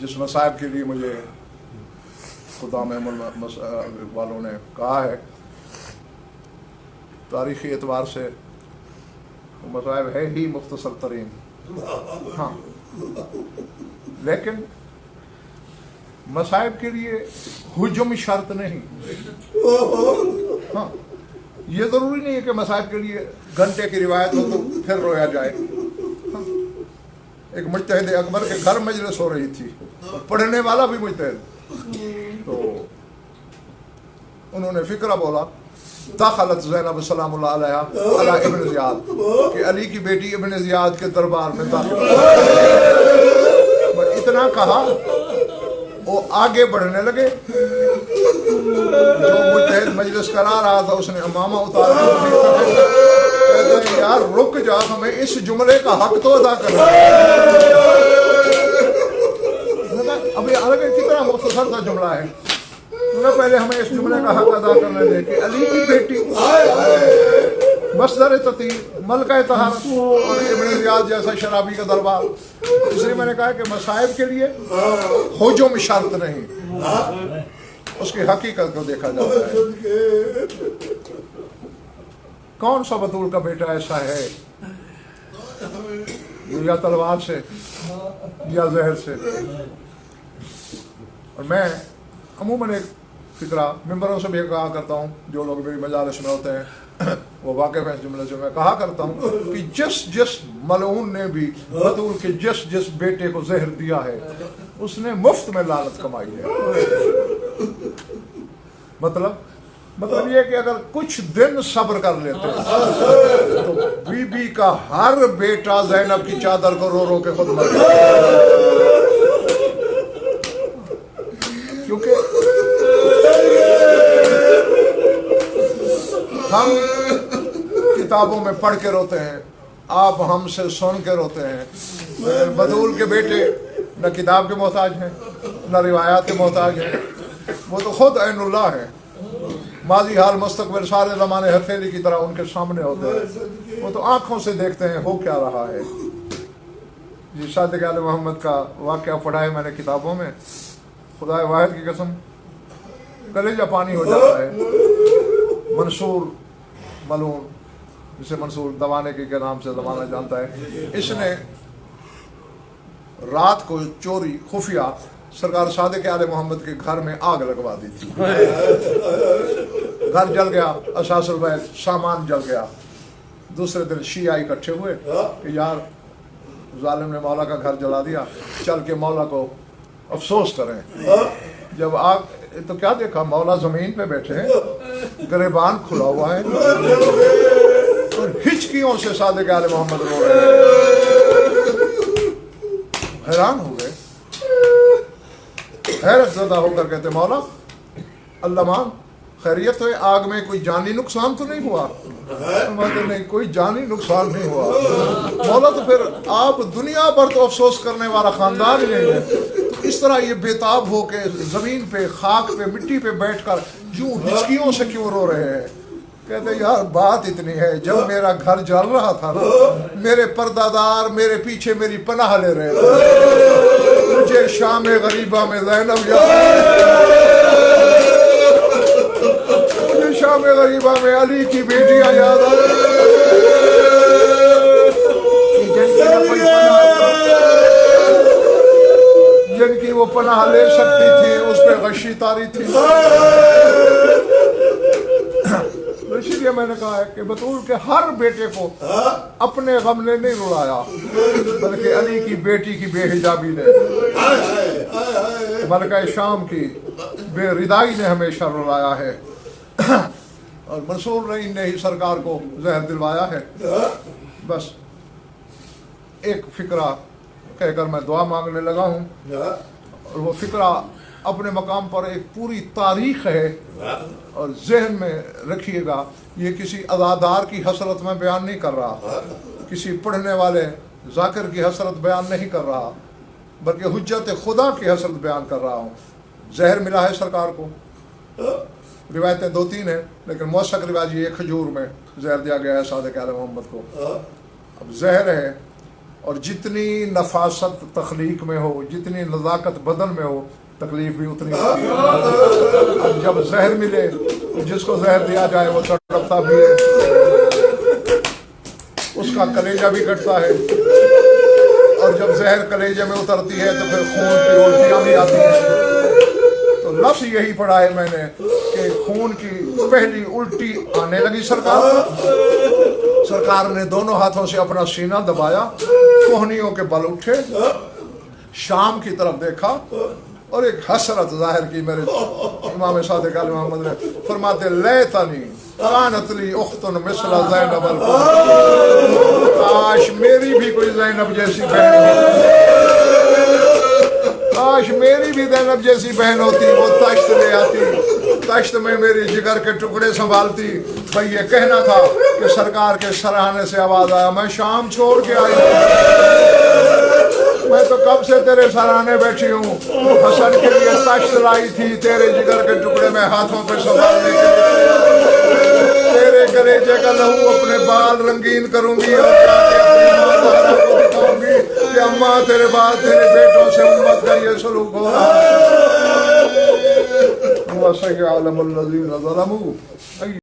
जिस मसाइब के लिए मुझे खुदा महमूद वालों ने कहा है, तारीख़ी एतबार से वो मसाइब है ही मुख्तसर तरीन। हाँ, लेकिन मसाइब के लिए हुजुम शर्त नहीं। हाँ, ये ज़रूरी नहीं है कि मसाइब के लिए घंटे की रिवायत हो तो फिर रोया जाए। हाँ, एक मुज्तहिद अकबर के घर मजलिस हो रही थी, पढ़ने वाला भी मुज्तहिद, तो उन्होंने फिक्रा बोला, दाखलत ज़ैनब सलामुल्लाह अलैहा अला इब्न ज़ियाद, कि अली की बेटी इब्न ज़ियाद के दरबार में दाखिल। इतना कहा, वो आगे बढ़ने लगे। जो मुज्तहिद मजलिस करा रहा था उसने अमामा उतारा, कहते हैं यार रुक जा, हमें इस जुमले का हक तो अदा करना है। अभी अलग कितना मुख्तसर सा जुमला है, पहले हमें इस जुमले का हक अदा करने दे कि अली की बेटी मसदर ततीर मलका तहारत और इब्न ज़ियाद जैसा शराबी का दरबार। इसलिए मैंने कहा कि मसाइब के लिए हुजुम शर्त नहीं, उसकी हकीकत को देखा जाता है। कौन सा बतूल का बेटा ऐसा है या तलवार से या जहर से। और मैं अमूमन एक फिक्रा मिंबरों से भी कहा करता हूँ, जो लोग मेरी मजालिस में होते हैं वो वाक़िफ़ है इस जुमले से। मैं कहा करता हूँ कि जिस मलऊन ने भी बतूल के जिस बेटे को जहर दिया है उसने मुफ्त में लानत कमाई है। मतलब ये कि अगर कुछ दिन सब्र कर लेते तो बीबी का हर बेटा ज़ैनब की चादर को रो रो के खुद मर गया। क्योंकि हम किताबों में पढ़ के रोते हैं, आप हमसे सुन के रोते हैं। बतूल के बेटे न किताब के मोहताज हैं न रिवायात के मोहताज हैं, वो तो खुद ऐनुल्लाह है। माजी हाल मुस्तकबिल सारे ज़माने हथेली की तरह उनके सामने होते हैं, वो तो आंखों से देखते हैं हो क्या रहा है। जी सादिक आले मोहम्मद का वाक़या पढ़ा है मैंने किताबों में, खुदा वाहिद की कसम कलेजा पानी हो जाता है। मंसूर मलून, जिसे मंसूर दवाने के नाम से ज़माना जानता है, इसने रात को चोरी खुफिया सरकार सादिक आले मोहम्मद के घर में आग लगवा दी थी। घर जल गया, असासुल बैत सामान जल गया। दूसरे दिन शिया इकट्ठे हुए कि यार जालिम ने मौला का घर जला दिया, चल के मौला को अफसोस करें। जब आग तो क्या देखा, मौला जमीन पे बैठे हैं, गिरेबान खुला हुआ है और हिचकियों से सादिक आले मोहम्मद रो रहे हैं। हैरान हो गए, हैरत ज़दा होकर कहते मौला अल्लाह मान खैरियत है, आग में कोई जानी नुकसान तो नहीं हुआ? नहीं, कोई जानी नुकसान नहीं हुआ। मौला तो फिर आप दुनिया पर तो अफसोस करने वाला खानदान ही नहीं है, तो इस तरह ये बेताब हो के जमीन पे खाक पे मिट्टी पे बैठकर यूं हिचकियों से क्यों रो रहे हैं? कहते यार बात इतनी है, जब मेरा घर जल रहा था ना, मेरे पर्दादार मेरे पीछे मेरी पनाह ले रहे थे। मुझे शाम गरीबा में ज़ैनब याद, मुझे शाम गरीबा में अली की बेटियां याद आ, जिनकी वो पनाह ले सकती थी, उस पर गशी तारी थी। इसलिए मैंने कहा है कि बतूल के हर बेटे को अपने गम ने नहीं रुलाया, बल्कि अली की बेटी की बेहिजाबी ने, मलका शाम की बेरिदाई ने हमेशा रुलाया है। और मंसूर रईन ने ही सरकार को जहर दिलवाया है। बस एक फिक्रा कहकर मैं दुआ मांगने लगा हूँ, और वो फिक्रा अपने मकाम पर एक पूरी तारीख है, और जहन में रखिएगा ये किसी अज़ादार की हसरत में बयान नहीं कर रहा, किसी पढ़ने वाले जाकिर की हसरत बयान नहीं कर रहा, बल्कि हुज्जत खुदा की हसरत बयान कर रहा हूँ। जहर मिला है सरकार को, रिवायतें दो तीन हैं, लेकिन मौसक रिवाज ये खजूर में जहर दिया गया है सादिक आले मोहम्मद को। अब जहर है اور جتنی نفاست تخلیق میں ہو، جتنی نزاکت بدن میں ہو، تکلیف بھی اتنی ہوتی ہے۔ اب جب زہر ملے، جس کو زہر دیا جائے وہ تڑپتا بھی ہے، اس کا کلیجہ بھی کٹتا ہے، اور جب زہر کلیجے میں اترتی ہے تو پھر خون کی الٹیاں بھی آتی ہیں۔ تو لفظ یہی پڑھا ہے میں نے کہ خون کی پہلی الٹی آنے لگی سرکار نے دونوں ہاتھوں سے اپنا سینہ دبایا، کوہنیوں کے بل اٹھے، شام کی طرف دیکھا اور ایک حسرت ظاہر کی میرے امام صادق علیہ محمد نے، فرماتے لیتنی کانت لی اخت مثل زینب کاش میری بھی کوئی زینب جیسی بہن ہوتی، کاش میری بھی زینب جیسی بہن ہوتی، وہ تشت لے آتی، تشت میں میری جگر کے ٹکڑے سنبھالتی۔ بھئی یہ کہنا تھا کہ سرکار کے سراہنے سے آواز آیا میں شام چھوڑ کے آئی ہوں، میں تو کب سے تیرے سراہنے بیٹھی ہوں، حسن کے لیے تشت لائی تھی تیرے جگر کے ٹکڑے میں ہاتھوں پہ سنبھالنے کے لیے، تیرے کلیجے کا لہو اپنے بال رنگین کروں گی اور اپنی ماں زہرا کو دکھاؤں گی کہ اماں تیرے بال تیرے بیٹوں سے امت کا یہ سلوک ہو رہا ہے۔ وَسَيَعْلَمُ الَّذِينَ ظَلَمُوا